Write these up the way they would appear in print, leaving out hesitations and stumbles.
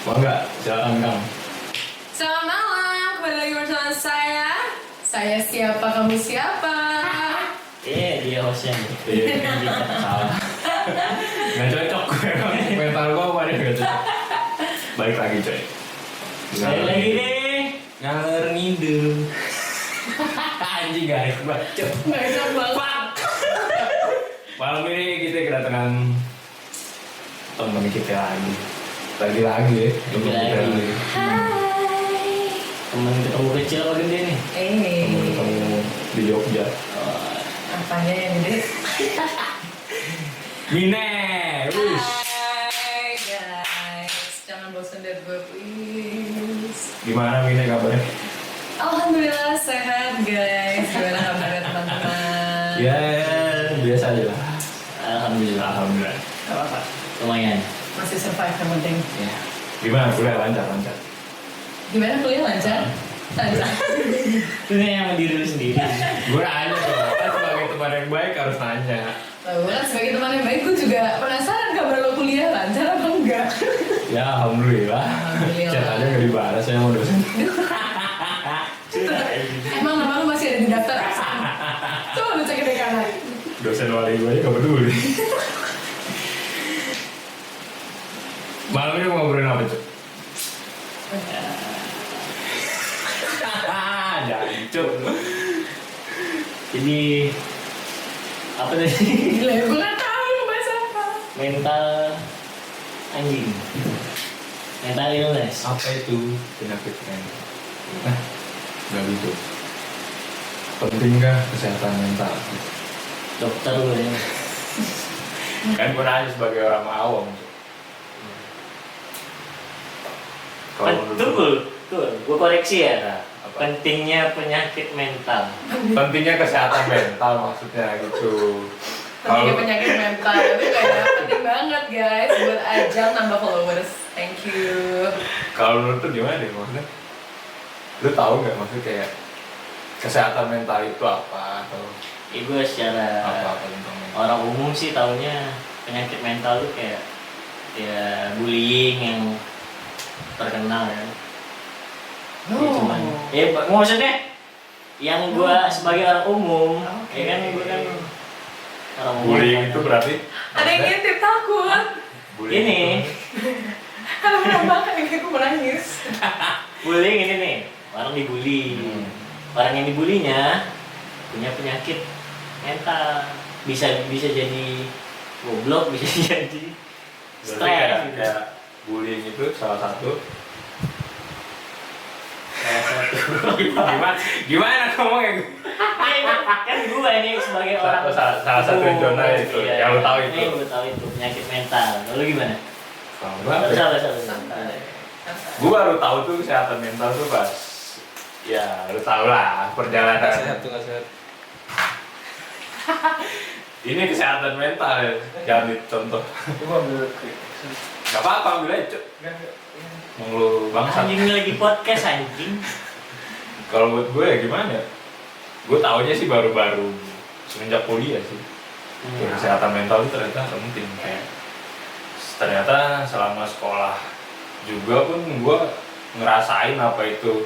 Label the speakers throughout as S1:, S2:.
S1: Mau nggak? Silakan Kang.
S2: Selamat malam, kembali lagi bersama saya. Saya siapa, kamu siapa?
S3: Dia hostnya
S1: Iya, salah. Nggak cocok gue. Mental gue kemarin nggak cocok. Balik lagi coy.
S3: Balik lagi deh.
S1: Ngalor ngidul. Anjing garis banget.
S2: Nggak enak banget.
S1: Malam ini kita kedatangan teman kita lagi. Lagi-lagi ya. Teman kita
S3: Lagi-lagi.
S1: lagi.
S2: Hai.
S3: Temen ketemu kecil apa gede nih?
S1: Teman ketemu di Jogja.
S2: Apanya yang gede?
S1: Mine. Wih.
S2: Hai guys, jangan bosan lihat gue please.
S1: Gimana Mine kabarnya?
S2: Alhamdulillah sehat guys. Gimana kabarnya teman-teman?
S1: Ya biasa aja lah.
S3: Alhamdulillah.
S1: Alhamdulillah.
S2: Gak apa-apa.
S3: Lumayan.
S2: Masih survive yang penting.
S3: Ya.
S1: Gimana kuliah lancar?
S2: Gimana kuliah lancar? Lancar.
S3: Itu yang sama diri lu sendiri.
S1: Gue nanya dong, kan sebagai teman yang baik harus nanya.
S2: Lalu kan sebagai teman yang baik gue juga penasaran kabar lo kuliah lancar apa enggak?
S1: Ya alhamdulillah.
S2: Alhamdulillah.
S1: Chat aja nggak dibalas saya mau dosen.
S2: Emang nama lu masih ada di daftar absen? Coba lu cek di kanan.
S1: Dosen wali gue aja nggak peduli. Malam ini mau ngobrolin apa cuy? Jancuk.
S3: Jadi apa tadi?
S2: Gila, gue gak tau lu bahas apa.
S3: Mental anjing. Mental illness.
S1: Apa itu penyakit mental? Nah, nggak gitu. Pentingkah kesehatan mental?
S3: Dokter lu ya.
S1: Kan gue nanya sebagai orang awam. Kalau menurut lu,
S3: Tuh, gue koreksi ya. Kak.
S1: Apa?
S3: Pentingnya penyakit mental.
S1: pentingnya kesehatan mental maksudnya gitu.
S2: Pentingnya penyakit mental itu kayak penting banget guys buat ajang nambah followers. Thank you.
S1: Kalau menurut lu gimana deh maksudnya? Lu tahu nggak maksudnya kayak kesehatan mental itu apa atau
S3: Gue secara
S1: apa tentang mental?
S3: orang umum sih taunya penyakit mental tuh kayak ya bullying yang terkenal ya. Ya cuman maksudnya yang gua sebagai orang umum
S2: Oke.
S3: ya kan gua kan orang umum.
S1: Bullying itu berarti
S2: Ada yang ngintip takut.
S1: bullying
S3: Ini.
S1: itu-
S2: Ada menambahkan yang kayak gue menangis.
S3: Bullying ini nih, orang dibully. Orang yang dibulinya punya penyakit mental. Bisa jadi goblok, bisa jadi
S1: berarti kayak,
S3: stres gitu.
S1: kayak bullying itu salah satu gimana ngomongnya?
S3: Kan gue ini sebagai orang
S1: Salah satu
S3: umum,
S1: zona itu,
S3: iya,
S1: yang lu tahu itu.
S3: Ini lu tahu itu penyakit mental. Lalu gimana?
S1: Kalau gua apa ya?
S3: Salah.
S1: Gua baru tahu tuh kesehatan mental tuh pas ya lu tau lah perjalanan
S4: tuh nggak sehat.
S1: ini kesehatan mental ya jangan dicontoh.
S4: Coba ambil klik.
S1: Gak apa-apa ambil aja Cuk. Mau lu bangsat.
S3: Anjing ini lagi podcast anjing.
S1: Kalau buat gue ya gimana ya? Gue taunya sih baru-baru semenjak kuliah sih. Kesehatan mental itu ternyata penting kayak ternyata selama sekolah juga pun gue ngerasain apa itu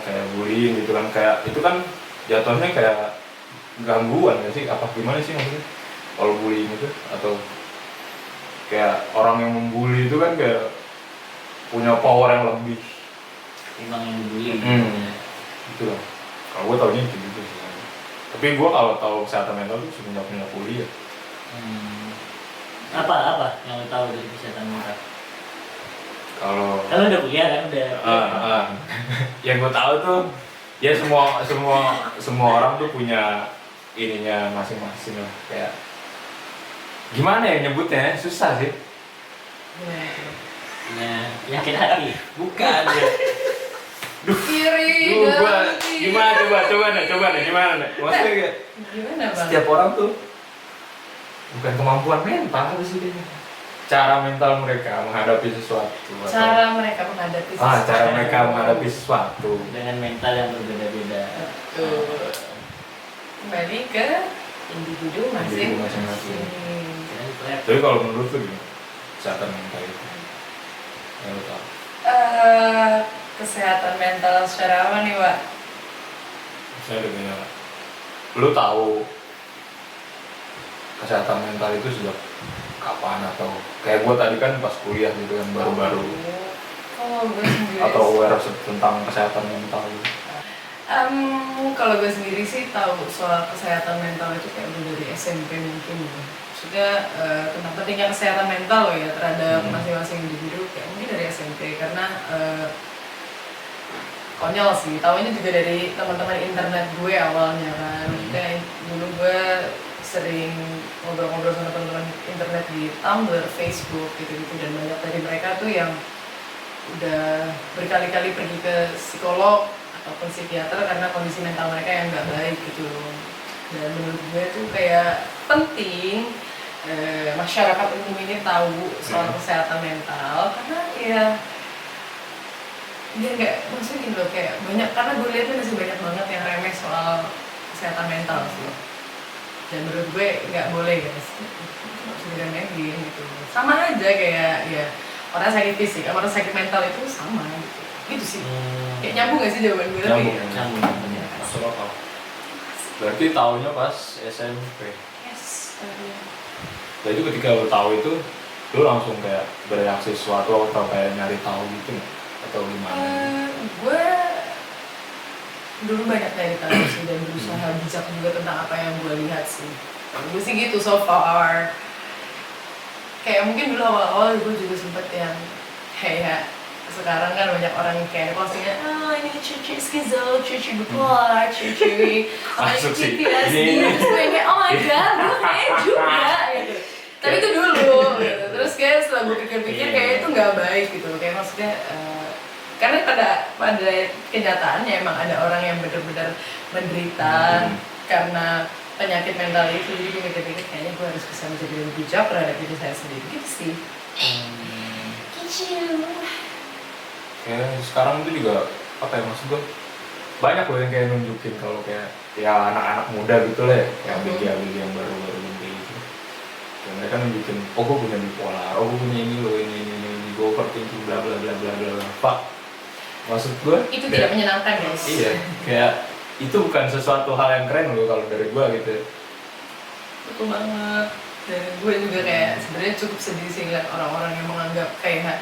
S1: kayak bullying gitu kan, kayak itu kan jatuhnya kayak gangguan gak sih, apa gimana sih maksudnya kalau bullying itu, atau kayak orang yang membuli itu kan kayak punya power yang lebih.
S3: Emang yang dibully.
S1: Gitu lah. Kalau gue taunya itu gitu sih. Tapi gue kalau tahu kesehatan mental itu semenjak punya kuliah.
S3: Apa yang lo tahu dari kesehatan mental?
S1: Kalau
S3: Kalau udah kuliah kan udah.
S1: yang gue tahu tuh ya semua orang tuh punya ininya masing-masing lah, kayak gimana ya nyebutnya, susah sih.
S3: Ya, penyakit hati.
S1: Bukan ya.
S2: Kiri,
S1: Gua
S2: kiri.
S1: gimana coba deh gimana nih? Maksudnya kayak
S2: Gimana bang?
S1: setiap orang tuh bukan kemampuan mental sih dia. Cara mental mereka menghadapi sesuatu.
S2: Cara mereka menghadapi
S1: Cara mereka menghadapi sesuatu.
S3: Dengan mental yang berbeda-beda.
S2: Tuh. Kembali ke individu masing-masing.
S1: Tapi kalau menurut tuh gimana? Kesehatan mental itu. yang lu tahu?
S2: Kesehatan mental secara apa nih, Pak?
S1: Saya dengan lu tahu kesehatan mental itu sejak kapan, atau kayak gue tadi kan pas kuliah gitu kan baru-baru,
S2: Kalau gue sendiri
S1: atau aware tentang kesehatan mental gitu.
S2: Kalau gue sendiri sih tahu soal kesehatan mental itu kayak udah dari SMP mungkin ya. Maksudnya tentang pentingnya kesehatan mental ya terhadap masing-masing individu kayak mungkin dari SMP, karena konyol sih, tahunya juga dari teman-teman internet gue awalnya kan. Maksudnya dulu gue sering ngobrol-ngobrol sama teman-teman internet di Tumblr, Facebook gitu-gitu, dan banyak dari mereka tuh yang udah berkali-kali pergi ke psikolog ataupun psikiater karena kondisi mental mereka yang nggak baik gitu. Dan menurut gue tuh kayak penting masyarakat umum ini tahu soal kesehatan mental, karena ya dia nggak, maksudnya gitu loh, kayak banyak, karena gue lihat masih banyak banget yang remeh soal kesehatan mental sih. Dan menurut gue nggak boleh guys, nggak usah diremehin gitu. Sama aja kayak ya orang sakit fisik sama orang sakit mental itu sama gitu. Gitu sih. Kayak nyambung gak sih jawaban gue?
S1: Nyambung. Masuk akal. Berarti tahunya pas SMP.
S2: Yes.
S1: Jadi ketika lu tahu itu, lu langsung kayak bereaksi sesuatu atau kayak nyari tahu gitu nggak? Atau gimana?
S2: Gue dulu banyak nyari tahu sih dan berusaha bijak juga tentang apa yang gue lihat sih. Gue sih gitu so far. Kayak mungkin dulu awal-awal gue juga sempet yang kayak sekarang kan banyak orang kayak postingnya, ini cuci skizo, cuci bipolar, cuci
S1: Masuk sih.
S2: PTSD. Terus gue kayak oh my god, gue kayak juga gitu. Tapi itu dulu gitu. Terus kayak setelah gue pikir-pikir kayak itu nggak baik gitu. Kayak maksudnya karena pada kenyataannya emang ada orang yang benar-benar menderita karena penyakit mental itu. Jadi gue mikir-mikir kayaknya gue harus bisa menjadi lebih bijak terhadap diri saya sendiri gitu sih. Kecil.
S1: Kayak sekarang itu juga apa ya, maksud gue banyak loh yang kayak nunjukin kalau kayak ya anak-anak muda gitu lah ya, kayak ABG yang baru-baru kayak gitu. Dan mereka nunjukin, oh gue punya bipolar, oh gue punya ini loh, ini gue overthinking bla bla bla bla bla. Pak, maksud gue
S2: Itu tidak menyenangkan guys.
S1: iya, kayak itu bukan sesuatu hal yang keren loh kalau dari gue gitu.
S2: Betul banget. Dan gue juga kayak sebenarnya cukup sedih sih ngeliat orang-orang yang menganggap kayak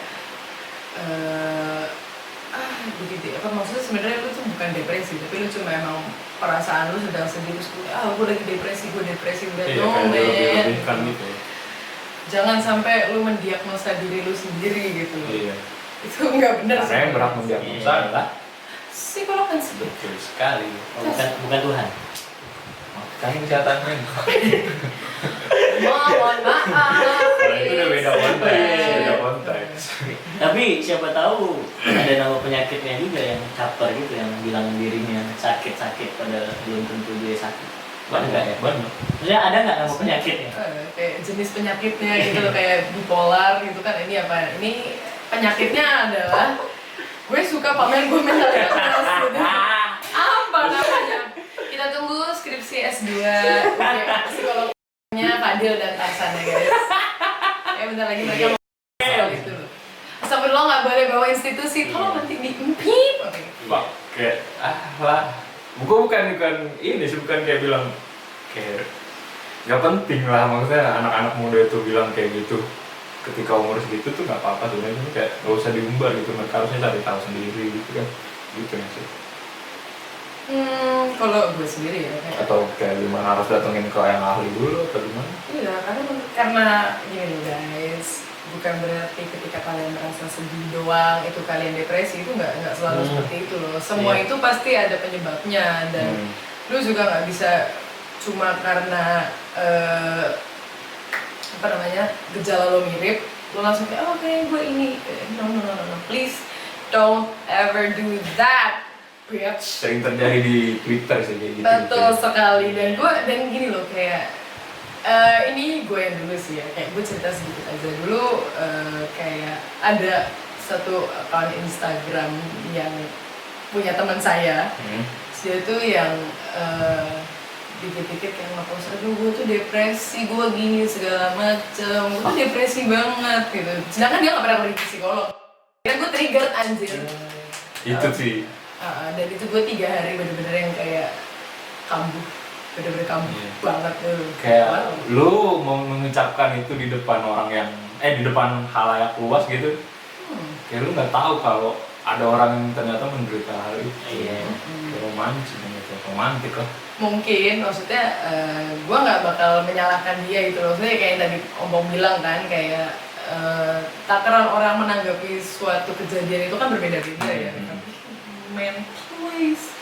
S2: begitu apa, maksudnya sebenarnya lu tuh bukan depresi, tapi lu cuma emang perasaan lu sedang sedih terus gue lagi depresi udah
S1: Iya,
S2: no
S1: kayak
S2: man.
S1: lebih-lebihkan gitu.
S2: Jangan sampai lu mendiagnosa diri lu sendiri gitu.
S1: Iya.
S2: Itu nggak benar sih.
S1: Karena yang berhak mendiagnosa
S3: Iya.
S1: adalah
S2: Psikolog kan sih.
S1: betul sekali.
S3: bukan Tuhan.
S1: Kan kesehatan mental.
S2: Mohon maaf.
S1: Kalau itu udah beda konteks, beda konteks.
S3: Tapi siapa tahu ada nama penyakitnya juga yang caper gitu, yang bilang dirinya sakit-sakit padahal belum tentu dia sakit. Ada nggak ya?
S1: Banyak.
S3: Maksudnya ada nggak nama penyakitnya?
S2: Kayak jenis penyakitnya gitu loh, kayak bipolar gitu kan. Ini apa? Ini penyakitnya adalah gue suka pamer gue mental gitu. Apa namanya? Kita tunggu skripsi S2 psikolognya Fadil dan Tarsan ya guys. Ya bentar lagi mereka mau soal itu. Astagfirullah, nggak boleh bawa institusi, tolong nanti diimpip.
S1: Pak, kayak lah. Bukan ini sih, bukan kayak bilang kayak nggak penting lah, maksudnya anak-anak muda itu bilang kayak gitu ketika umur segitu tuh nggak apa-apa sebenarnya, itu kayak nggak usah diumbar gitu, mereka harusnya cari tahu sendiri gitu kan, gitu ya sih.
S2: Kalau gue sendiri ya kayak
S1: Atau kayak gimana, harus datengin ke yang ahli dulu atau gimana?
S2: iya, karena gini loh guys, bukan berarti ketika kalian merasa sedih doang itu kalian depresi, itu nggak selalu seperti itu loh. Semua
S1: Iya.
S2: itu pasti ada penyebabnya, dan lu juga nggak bisa cuma karena apa namanya gejala lo mirip lo langsung kayak oh kayak gue ini. No, please don't ever do that, bitch.
S1: Sering terjadi di Twitter sih kayak gitu.
S2: Betul sekali. Dan gini loh kayak ini gue yang dulu sih ya, kayak gue cerita sedikit aja dulu. Kayak ada satu akun Instagram yang punya teman saya. Dia tuh yang dikit-dikit kayak nge-post, aduh gue tuh depresi, gue gini segala macem, gue tuh depresi banget gitu. Sedangkan dia gak pernah pergi ke psikolog. Karena gue triggered anjir.
S1: Itu sih.
S2: Dan itu gue 3 hari bener-bener yang kayak kambuh, bener-bener kambuh banget tuh.
S1: Kayak lu mau mengucapkan itu di depan orang yang di depan halayak luas gitu. Kayak lu nggak tahu kalau ada orang yang ternyata menderita hal itu.
S3: Iya.
S1: Romantik lah.
S2: Mungkin maksudnya gue nggak bakal menyalahkan dia gitu loh. Maksudnya kayak yang tadi Om bilang kan kayak takaran orang menanggapi suatu kejadian itu kan berbeda-beda ya. Tapi man, please.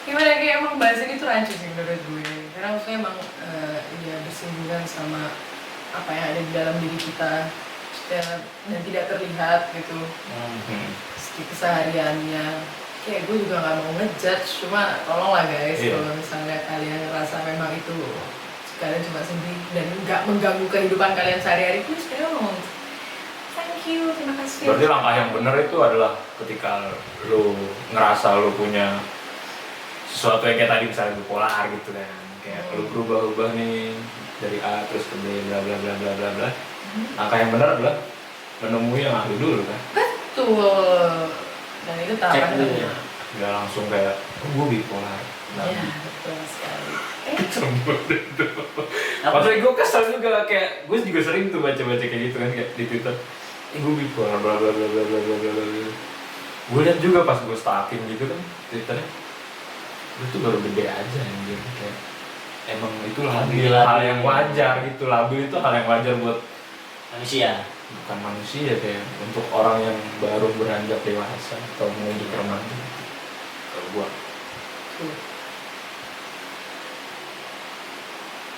S2: Gimana kayak emang bahas ini tuh rancu sih menurut gue. Karena maksudnya emang ya bersinggungan sama apa yang ada di dalam diri kita dan tidak terlihat gitu. Kesehariannya. Kayak gue juga nggak mau ngejudge, cuma tolonglah guys kalau misalnya kalian ngerasa memang itu kalian cuma sedih dan nggak mengganggu kehidupan kalian sehari-hari, please don't. Thank you, terima kasih.
S1: Berarti langkah yang benar itu adalah ketika lu ngerasa lu punya sesuatu yang kayak tadi misalnya bipolar gitu kan, kayak lu berubah-ubah nih dari A terus ke B bla bla bla bla bla bla. Langkah yang benar adalah menemui yang ahli dulu kan.
S2: Betul. Dan itu tahapannya.
S1: Nggak langsung kayak gue bipolar.
S2: Iya, betul sekali.
S1: Maksudnya gue kesel juga, kayak gue juga sering tuh baca-baca kayak gitu kan, kayak di Twitter gue bipolar bla bla bla bla bla bla bla bla. Gue liat juga pas gue stalking gitu kan Twitternya, gue tuh baru gede aja anjir, kayak emang itu hal yang wajar gitu. Labil itu hal yang wajar buat
S3: manusia,
S1: bukan manusia, kayak untuk orang yang baru beranjak dewasa atau menuju remaja. Kalau gua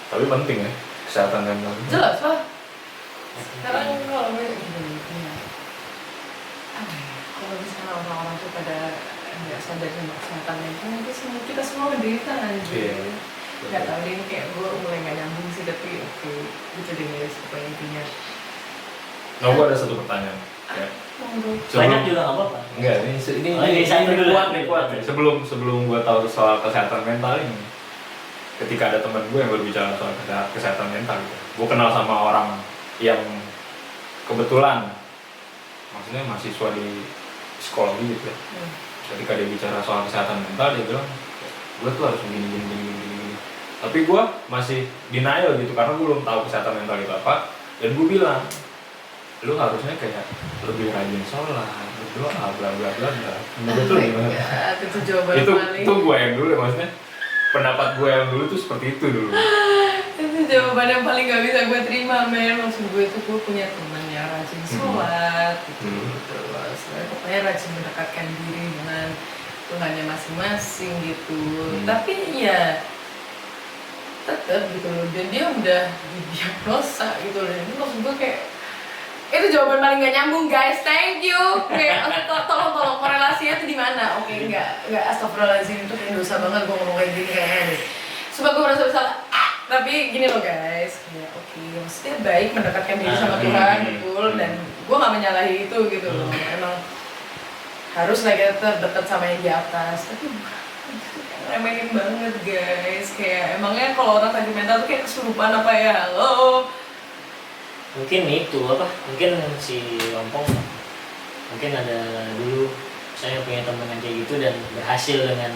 S1: tapi penting ya kesehatan mental.
S2: Jelas lah. Sekarang kalau kalau misalnya orang-orang tuh pada nggak sadar sama kesehatan mental, itu kita semua menderita anjir. Nggak tahu deh, ini kayak gue mulai nggak nyambung sih, tapi oke, gitu deh guys, pokoknya intinya.
S1: Nah, gue ada satu pertanyaan. Ya.
S3: Banyak juga nggak apa-apa.
S1: Enggak, ini
S3: satu dulu.
S1: kuat. Sebelum gue tahu soal kesehatan mental ini, ketika ada teman gue yang berbicara soal kesehatan mental, gue kenal sama orang yang kebetulan, maksudnya mahasiswa di psikologi gitu ya. Ketika dia bicara soal kesehatan mental, dia bilang, gue tuh harus begini. Tapi gue masih denial gitu, karena gue belum tahu kesehatan mental itu apa. Dan gue bilang, lu harusnya kayak lebih rajin sholat, berdoa, bla bla bla bla. Menurut lu gimana?
S2: Itu jawaban paling.
S1: Itu gue yang dulu, maksudnya pendapat gue yang dulu tuh seperti itu dulu.
S2: Itu jawaban yang paling gak bisa gue terima, men. Maksud gue tuh gue punya teman yang rajin sholat, gitu. Terus, pokoknya rajin mendekatkan diri dengan Tuhannya masing-masing gitu. Tapi ya tetap gitu loh. Dan dia udah didiagnosa gitu loh. Ini maksud gue kayak itu jawaban paling gak nyambung guys, thank you. Kayak tolong korelasinya tuh di mana? Oke, enggak astagfirullahaladzim, itu kayak dosa banget gue ngomong kayak gini kayaknya. Sumpah gue merasa bersalah. Tapi gini loh guys, kayak oke, maksudnya baik mendekatkan diri sama Tuhan, betul. Dan gue gak menyalahi itu gitu loh. Emang harus lah kita terdekat sama yang di atas. Tapi remehin banget guys. Kayak emangnya kalau orang sakit mental tuh kayak kesurupan apa ya? Halo?
S3: Mungkin itu apa? Mungkin si Lompong mungkin ada dulu saya punya teman yang kayak gitu dan berhasil dengan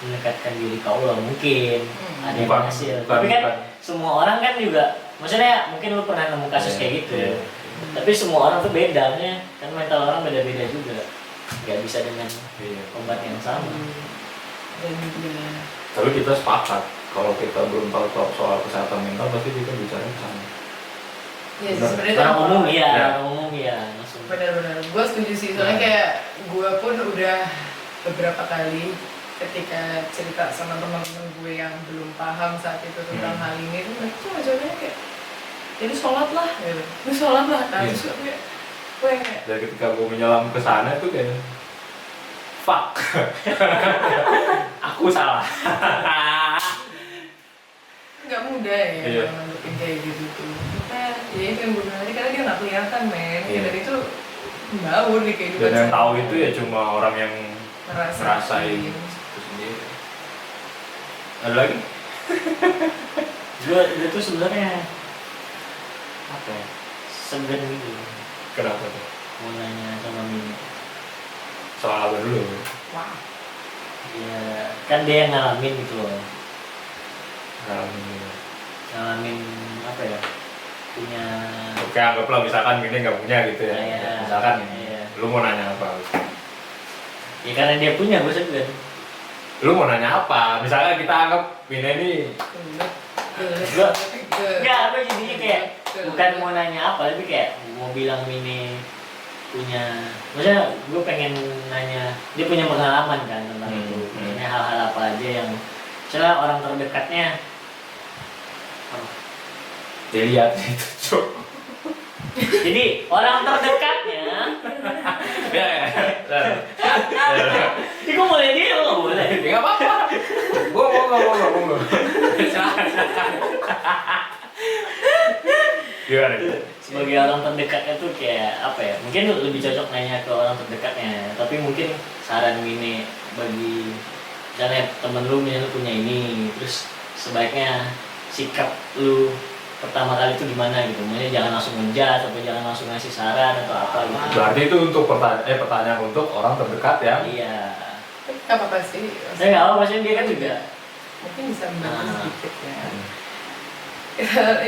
S3: mendekatkan diri ke Allah, mungkin ada yang berhasil. Tapi kan semua orang kan juga, maksudnya mungkin lu pernah nemu kasus kayak gitu. Tapi semua orang tuh beda, kan mental orang beda-beda juga, nggak bisa dengan obat yang sama.
S1: Tapi kita sepakat kalau kita belum tahu soal kesehatan mental pasti kita bicara sama.
S2: Ya sebenarnya
S3: orang umum ya langsung.
S2: Benar-benar, gue setuju sih. Soalnya kayak gue pun udah beberapa kali ketika cerita sama teman-teman gue yang belum paham saat itu tentang hal ini, tuh mereka tuh jawabannya kayak, jadi sholat lah, gitu. Lu sholat lah, kan? Terus gue kayak.
S1: Dan ketika gue menyelam ke sana tuh kayak, fuck, aku salah.
S2: Nggak mudah ya nanggepin kayak gitu tuh. Ya itu yang gue bilang tadi, karena dia nggak kelihatan men. Dan itu baur di kehidupan.
S1: Dan yang tahu itu ya cuma orang yang ngerasain itu sendiri. Ada lagi?
S3: Dia tuh sebenarnya apa ya? Sebenarnya gitu.
S1: Kenapa tuh?
S3: mau nanya sama Mini.
S1: Soal apa dulu?
S2: Wah.
S3: Ya kan dia yang ngalamin gitu loh. Ngalamin apa ya? Punya
S1: Oke, anggaplah misalkan gini nggak punya gitu ya.
S3: Iya.
S1: Misalkan
S3: Iya.
S1: lu mau nanya apa?
S3: ya karena dia punya gue segan.
S1: Lu mau nanya apa? Misalnya kita anggap Mine ini
S3: Enggak, apa jadinya kayak bukan mau nanya apa, tapi kayak mau bilang Mini punya, maksudnya gue pengen nanya dia punya pengalaman kan tentang itu, maksudnya hal-hal apa aja yang misalnya orang terdekatnya
S1: dilihat itu cok.
S3: jadi orang terdekatnya
S1: Ya, ya.
S3: ini gue boleh dia nggak boleh
S1: Ya nggak apa-apa. Gua. Silakan. Gimana?
S3: sebagai orang terdekatnya tuh kayak apa ya, mungkin lebih cocok nanya ke orang terdekatnya, tapi mungkin saran Mini bagi misalnya temen lu misalnya lu punya ini, terus sebaiknya sikap lu pertama kali itu gimana gitu, maksudnya jangan langsung ngejat atau jangan langsung ngasih saran atau apa gitu.
S1: Berarti itu untuk pertanyaan untuk orang terdekat ya?
S3: Iya,
S2: Gak apa-apa sih.
S3: saya nggak apa, maksudnya dia kan juga
S2: Mungkin bisa membantu
S3: Nah.
S2: sedikit ya.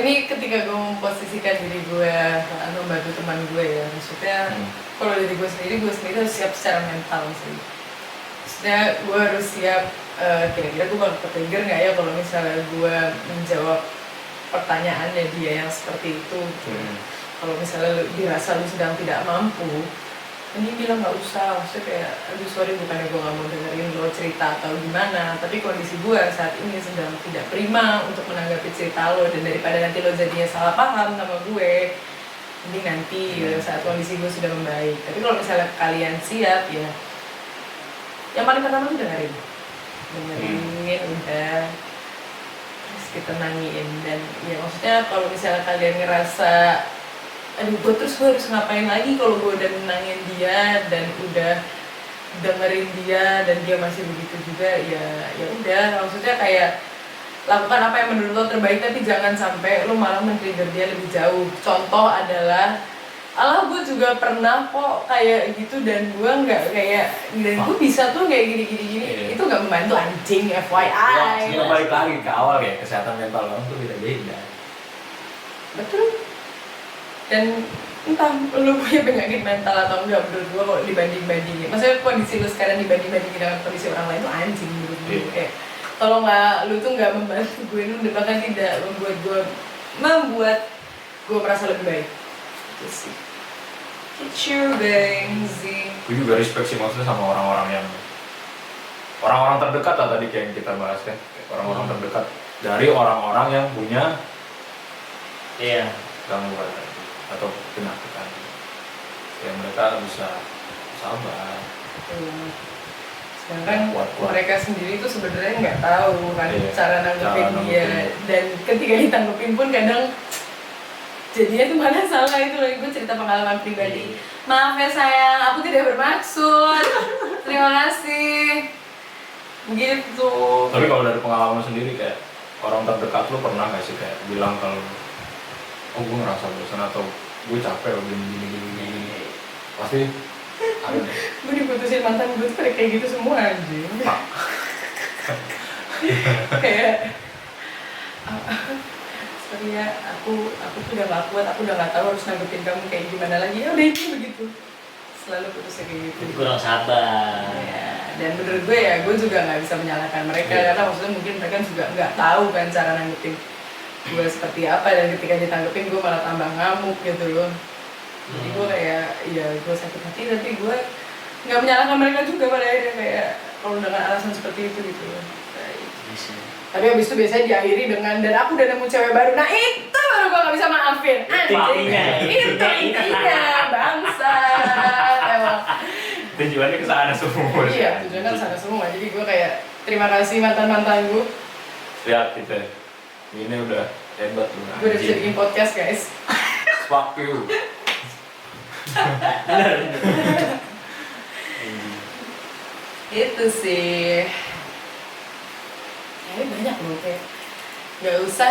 S2: Ini ketika gue memposisikan diri gue membantu teman gue ya, maksudnya kalau dari gue sendiri harus siap secara mental sih. Maksudnya gue harus siap, kira-kira gue bakal ke-trigger nggak ya kalau misalnya gue menjawab pertanyaannya dia yang seperti itu. Kalau misalnya dirasa lu sedang tidak mampu, ini bilang nggak usah, maksudnya kayak aduh sorry bukannya gue nggak mau dengerin lo cerita atau gimana, tapi kondisi gue saat ini sedang tidak prima untuk menanggapi cerita lo, dan daripada nanti lo jadinya salah paham sama gue, jadi nanti saat kondisi gue sudah membaik. Tapi kalau misalnya kalian siap ya, yang paling pertama tuh dengerin udah, terus kita nangin. Dan ya maksudnya kalau misalnya kalian ngerasa aduh gue harus ngapain lagi kalau gue udah menangin dia dan udah dengerin dia dan dia masih begitu juga, ya udah, maksudnya kayak lakukan apa yang menurut lo terbaik, tapi jangan sampai lo malah men-trigger dia lebih jauh. Contoh adalah gue juga pernah kok kayak gitu dan gue nggak kayak, dan gue bisa tuh kayak gini. Itu nggak membantu anjing, FYI.
S1: Kita balik lagi ke awal ya, kesehatan mental orang tuh beda-beda.
S2: Betul. Dan entah lu punya penyakit mental atau enggak, menurut gue kalau dibanding-bandingin, maksudnya kondisi lu sekarang dibanding-bandingin dengan kondisi orang lain itu anjing menurut gue. Kayak kalau nggak, lu tuh nggak membantu gue, lu bahkan tidak membuat gue merasa lebih baik. Itu sih. It's your Bengzi.
S1: Gue juga respect sih maksudnya sama orang-orang terdekat lah tadi kayak yang kita bahas kan, orang-orang terdekat dari orang-orang yang punya gangguan atau penyakit ya, mereka bisa sabar.
S2: Sedangkan
S1: Kuat.
S2: mereka sendiri tuh sebenarnya nggak tahu kan cara nanggepin
S1: Cara
S2: dia,
S1: nanggepin.
S2: dan ketika ditanggepin pun kadang jadinya tuh malah salah. Itu lagi gue cerita pengalaman pribadi. Maaf ya sayang, aku tidak bermaksud. Terima kasih. Gitu.
S1: Tapi kalau dari pengalaman sendiri kayak orang terdekat lu pernah nggak sih kayak bilang kalau oh gue ngerasa bosan atau gue capek loh gini, pasti ada deh.
S2: Gue diputusin mantan gue tuh kayak gitu semua anjing. Kayak sorry ya, aku tuh udah gak kuat, aku udah gak tahu harus nanggepin kamu kayak gimana lagi. Ya udah, itu begitu, selalu putusnya kayak gitu.
S3: kurang sabar.
S2: Ya, dan menurut gue ya, gue juga nggak bisa menyalahkan mereka karena maksudnya mungkin mereka juga nggak tahu kan cara nanggepin gue seperti apa, dan ketika ditanggepin gue malah tambah ngamuk gitu loh. Jadi gue kayak ya gue sakit hati, tapi gue nggak menyalahkan mereka juga pada akhirnya, kayak kalau dengan alasan seperti itu gitu loh. Tapi habis itu biasanya diakhiri dengan dan aku udah nemu cewek baru. Nah itu baru gue gak bisa maafin. Itu intinya bangsa. Emang.
S1: Tujuannya ke sana semua.
S2: Iya, tujuannya ke sana semua. Jadi gue kayak terima kasih mantan gue.
S1: Lihat kita ini udah hebat lu.
S2: Gue udah bisa bikin podcast guys.
S1: Fuck you.
S2: Itu sih. Ya banyak loh kayak nggak usah.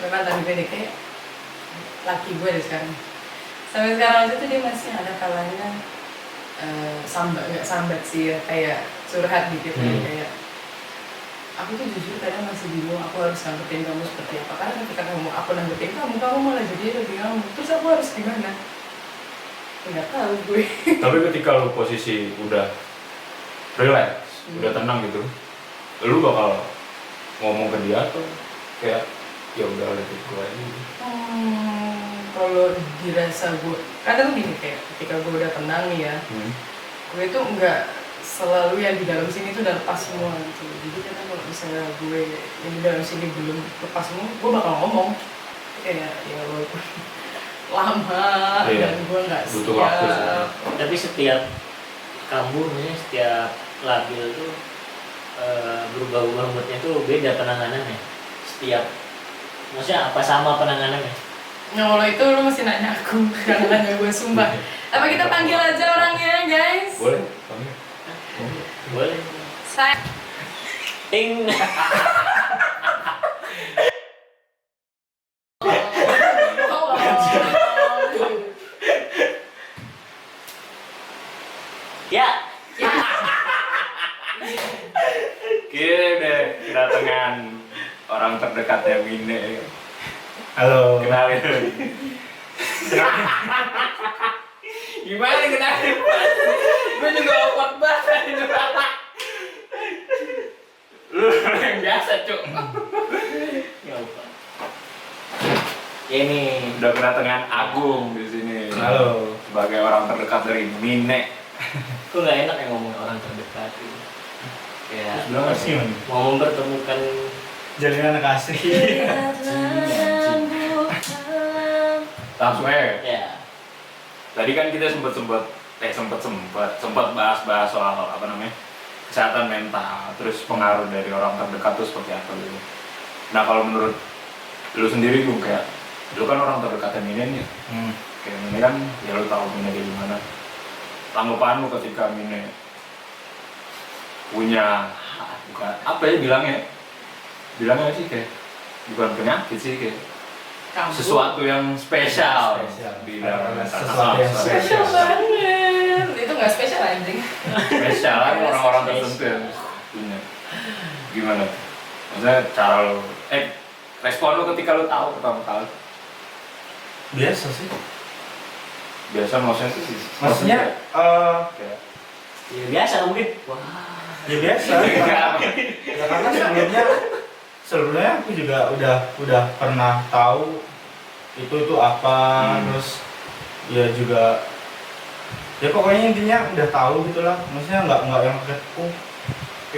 S2: Memang tadi gue kayak laki gue deh sekarang. Sampai sekarang aja tuh dia masih ada kalanya nggak sambat sih ya, kayak curhat dikit kayak aku tuh jujur kadang masih bingung aku harus nanggepin kamu seperti apa, karena ketika aku nanggepin kamu malah jadi lebih ngamuk, terus aku harus gimana? Nggak tahu gue.
S1: Tapi ketika lu posisi udah relax, udah tenang gitu, lu bakal ngomong ke dia atau kayak ya udah let it go aja gitu.
S2: Kalau dirasa gue, kadang gini kayak ketika gue udah tenang nih ya, gue tuh nggak selalu yang di dalam sini tuh udah lepas semua gitu. Jadi kadang kalau misalnya gue yang di dalam sini belum lepas semua, gue bakal ngomong kayak ya walaupun lama dan gue nggak
S1: butuh
S2: siap.
S1: waktu sih.
S3: Tapi setiap kambuh, misalnya setiap labil tuh berubah-ubah moodnya tuh beda penanganannya. Setiap, maksudnya apa sama penanganannya?
S2: Nah kalau itu lu mesti nanya aku, jangan nanya gue, sumpah. Apa kita panggil aja orangnya guys?
S1: Boleh, panggil.
S3: Boleh.
S2: Saya.
S3: Ting. Ya.
S1: Oke deh, kedatangan orang terdekatnya Mine.
S4: Halo.
S1: Kenalin. Gimana kenalin? Gue juga awkward banget. Lu yang biasa, Cuk.
S3: Ya lupa. Ini
S1: Udah kedatangan Agung di sini.
S4: Halo.
S1: Sebagai orang terdekat dari Mine.
S3: kok nggak enak ya ngomong orang terdekat gitu. Kayak
S4: Bilang kasih man.
S3: mau mempertemukan
S4: Jalinan kasih.
S1: Langsung aja.
S3: ya.
S1: Tadi kan kita sempat bahas soal apa namanya, kesehatan mental, terus pengaruh dari orang terdekat itu seperti apa gitu. Nah kalau menurut lu sendiri Gung, kayak lu kan orang terdekatnya Mine nih, kayak Mine kan ya lu tahu Mine kayak gimana. Tanggapan lu ketika Mine punya bukan apa ya bilangnya sih kayak bukan penyakit sih, kayak
S2: Kamu.
S1: sesuatu yang spesial,
S4: Spesial.
S1: di dalam
S4: Sesuatu yang
S2: Spesial banget. Itu nggak spesial anjing.
S1: spesial kan orang-orang tertentu yang punya. Gimana? Maksudnya cara lo respon lo ketika lo tahu pertama kali?
S4: Biasa sih.
S1: Biasa maksudnya sih
S4: Maksudnya
S1: kayak
S3: Ya biasa mungkin. Wah.
S4: ya biasa. Ya karena sebelumnya aku juga udah pernah tahu itu apa, terus ya juga ya pokoknya intinya udah tahu gitulah. Maksudnya nggak yang kayak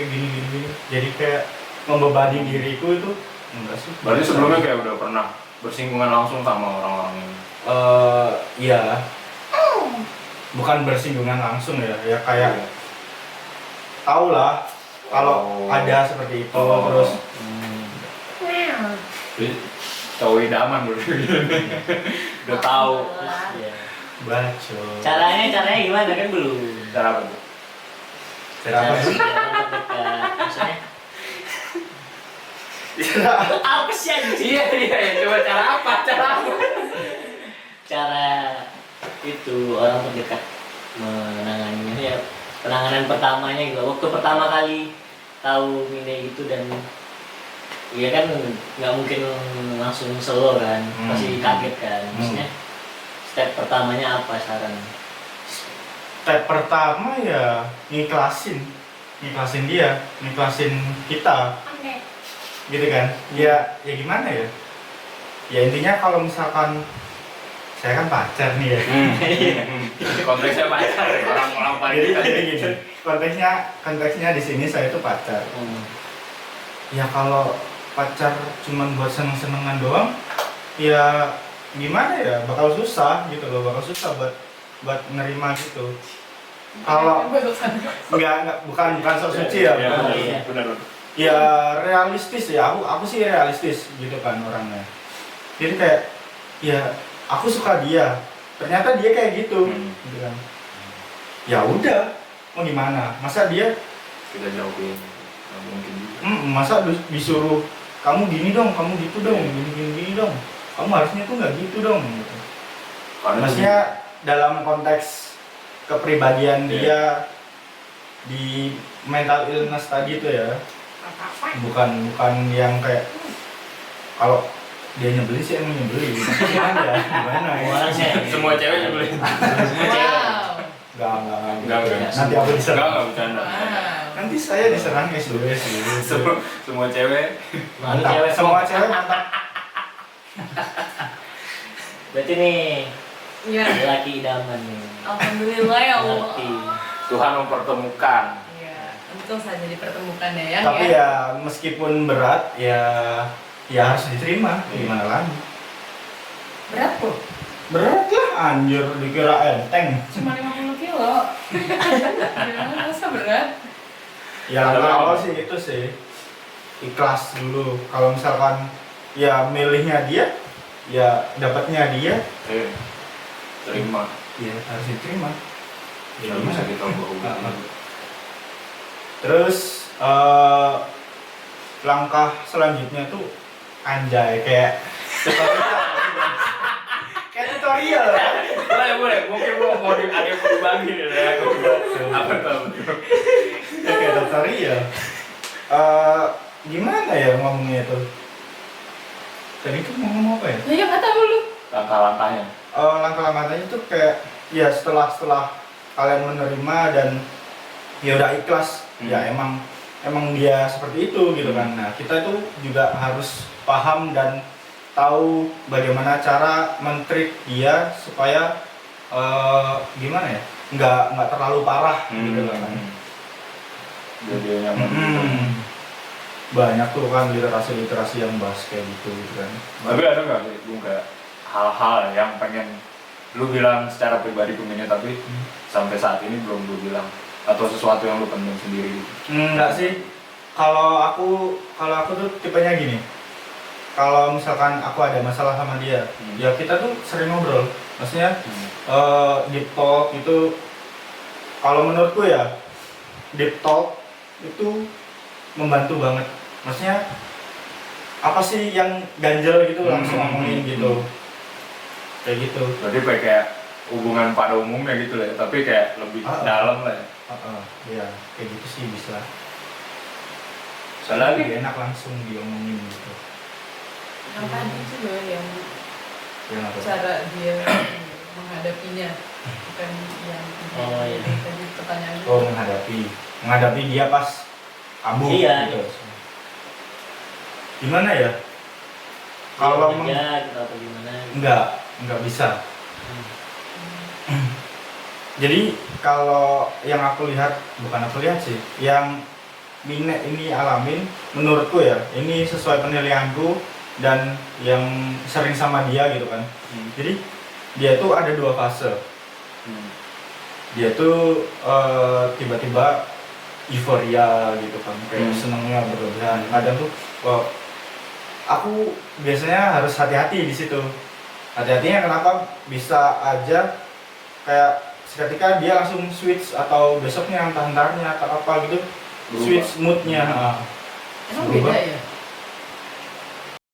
S4: gini. Jadi kayak membebani diriku itu enggak sih.
S1: berarti sebelumnya kayak udah pernah bersinggungan langsung sama orang-orang ini.
S4: Iya. Bukan bersinggungan langsung ya kayak tahu lah kalau ada seperti itu. Terus
S1: Jadi cowok idaman dulu. Udah tahu
S3: Ya.
S4: baco.
S3: Caranya gimana kan belum.
S1: cara apa tuh?
S4: Cara apa sih?
S3: Orang terdekat. Maksudnya apa sih anjing?
S1: Iya, coba cara apa?
S3: Cara itu orang terdekat menanganinya ya, penanganan pertamanya gitu. Waktu pertama kali tahu Mine itu dan ya kan nggak mungkin langsung slow kan, pasti kaget kan. Maksudnya step pertamanya apa saran?
S4: Step pertama ya ngiklasin dia, ngiklasin kita, gitu kan? Ya gimana ya? Ya intinya kalau misalkan saya kan pacar nih ya.
S1: Konteksnya pacar ya, orang-orang paling
S4: Jadi
S1: dekat.
S4: gini, konteksnya di sini saya itu pacar. Ya kalau pacar cuman buat seneng-senengan doang, ya gimana ya, bakal susah gitu loh, buat nerima gitu. Kalau bukan sok suci ya,
S1: Iya,
S4: bukan.
S3: iya.
S1: benar.
S4: Ya realistis ya, aku sih realistis gitu kan orangnya. Jadi kayak ya aku suka dia, ternyata dia kayak gitu, gitu kan. Ya udah, mau gimana? Masa dia
S1: Kita jauhin, nggak mungkin juga.
S4: masa disuruh kamu gini dong, kamu gitu dong, gini dong. Kamu harusnya tuh nggak gitu dong. Gitu.
S1: Karena
S4: maksudnya dalam konteks kepribadian
S1: Iya.
S4: dia di mental illness tadi itu ya, bukan yang kayak kalau dia nyebelin sih emang nyebelin, gimana ya, gimana ya?
S3: Orang sih.
S1: semua cewek nyebelin.
S3: Semua cewek.
S2: Wow.
S4: Enggak.
S1: Enggak.
S4: Nanti aku diserang.
S1: Enggak bercanda.
S2: Wow.
S4: Nanti saya diserang SOS gitu.
S1: Semua cewek.
S4: Mantap.
S3: Cewek.
S4: Semua cewek mantap.
S3: Berarti nih
S2: Iya.
S3: laki idaman nih.
S2: Alhamdulillah ya Allah.
S3: Laki.
S1: Tuhan mempertemukan.
S2: Iya, untung saja dipertemukan ya, yang
S4: Tapi
S2: ya.
S4: ya meskipun berat ya harus diterima. Gimana lagi?
S2: Berat kok.
S4: Berat lah anjir, dikira enteng.
S2: Cuma 50 kilo. Ya, masa berat?
S4: Ya awal sih itu sih ikhlas dulu. Kalau misalkan ya milihnya dia, ya dapatnya dia,
S1: Terima.
S4: ya harus diterima.
S1: Ya bisa kita ubah.
S4: Terus langkah selanjutnya tuh anjay kayak tutorial. Kayak tutorial.
S1: Boleh. Mungkin mau ada yang mau dibagi nih ya. Apa tuh?
S4: Kayak tutorial. Gimana ya ngomongnya tuh? Tadi tuh mau ngomong apa ya?
S2: Ya nggak tahu lu.
S1: Langkah-langkahnya.
S4: Langkah-langkahnya tuh kayak ya setelah kalian menerima dan ya udah ikhlas, ya emang dia seperti itu gitu kan. Nah kita itu juga harus paham dan tahu bagaimana cara men-treat dia supaya gimana ya, nggak terlalu parah gitu kan.
S1: Dia nyaman gitu.
S4: Banyak tuh kan literasi yang bahas kayak gitu kan.
S1: Tapi ada nggak sih, Bung, kayak hal-hal yang pengen lu bilang secara pribadi ke Minya tapi sampai saat ini belum lu bilang, atau sesuatu yang lu pendam sendiri gitu?
S4: Enggak sih. Kalau aku tuh tipenya gini. Kalau misalkan aku ada masalah sama dia, ya kita tuh sering ngobrol. Maksudnya deep talk itu, kalau menurutku ya deep talk itu membantu banget. Maksudnya apa sih yang ganjel gitu langsung ngomongin gitu. Kayak gitu.
S1: Berarti kayak hubungan pada umumnya gitu lah ya, tapi kayak lebih dalam lah ya.
S4: Iya, kayak gitu sih bisa.
S1: Soalnya
S4: Lebih enak langsung diomongin gitu.
S2: Yang tadi itu loh yang
S4: Yang apa?
S2: cara dia menghadapinya, bukan yang
S3: Oh, iya.
S2: tadi pertanyaannya.
S4: Oh, menghadapi dia pas kambuh
S3: Iya.
S4: gitu. Gimana ya? Kalau
S3: kerja gitu atau gimana?
S4: enggak bisa. Jadi kalau yang aku lihat, bukan aku lihat sih, yang Mine ini alamin, menurutku ya, ini sesuai penilaianku dan yang sering sama dia gitu kan. Jadi dia tuh ada dua fase. Dia tuh tiba-tiba euforia gitu kan, kayak senengnya berlebihan. Kadang tuh aku biasanya harus hati-hati di situ. Hati-hatinya kenapa? Bisa aja kayak seketika dia langsung switch atau besoknya entah-entahnya atau apa gitu,
S1: Berubah.
S4: switch moodnya.
S2: Emang beda ya?